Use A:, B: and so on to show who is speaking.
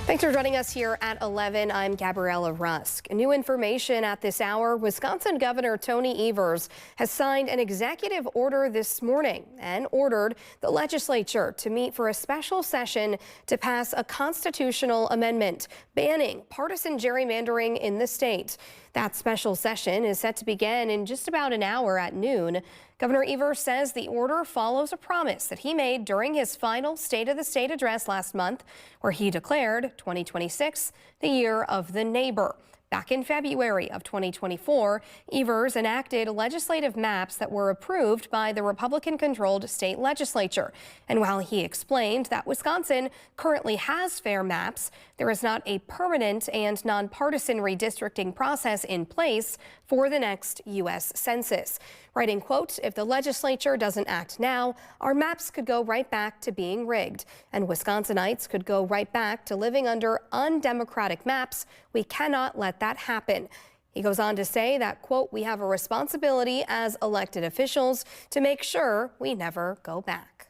A: Thanks for joining us here at 11. I'm Gabriella Rusk. New information at this hour. Wisconsin Governor Tony Evers has signed an executive order this morning and ordered the legislature to meet for a special session to pass a constitutional amendment banning partisan gerrymandering in the state. That special session is set to begin in just about an hour at noon. Governor Evers says the order follows a promise that he made during his final State of the State address last month, where he declared 2026 the year of the neighbor. Back in February of 2024, Evers enacted legislative maps that were approved by the Republican-controlled state legislature. And while he explained that Wisconsin currently has fair maps, there is not a permanent and nonpartisan redistricting process in place for the next U.S. Census. Writing, quote, "If the legislature doesn't act now, our maps could go right back to being rigged, and Wisconsinites could go right back to living under undemocratic maps. We cannot let that happen." He goes on to say that, quote, "We have a responsibility as elected officials to make sure we never go back."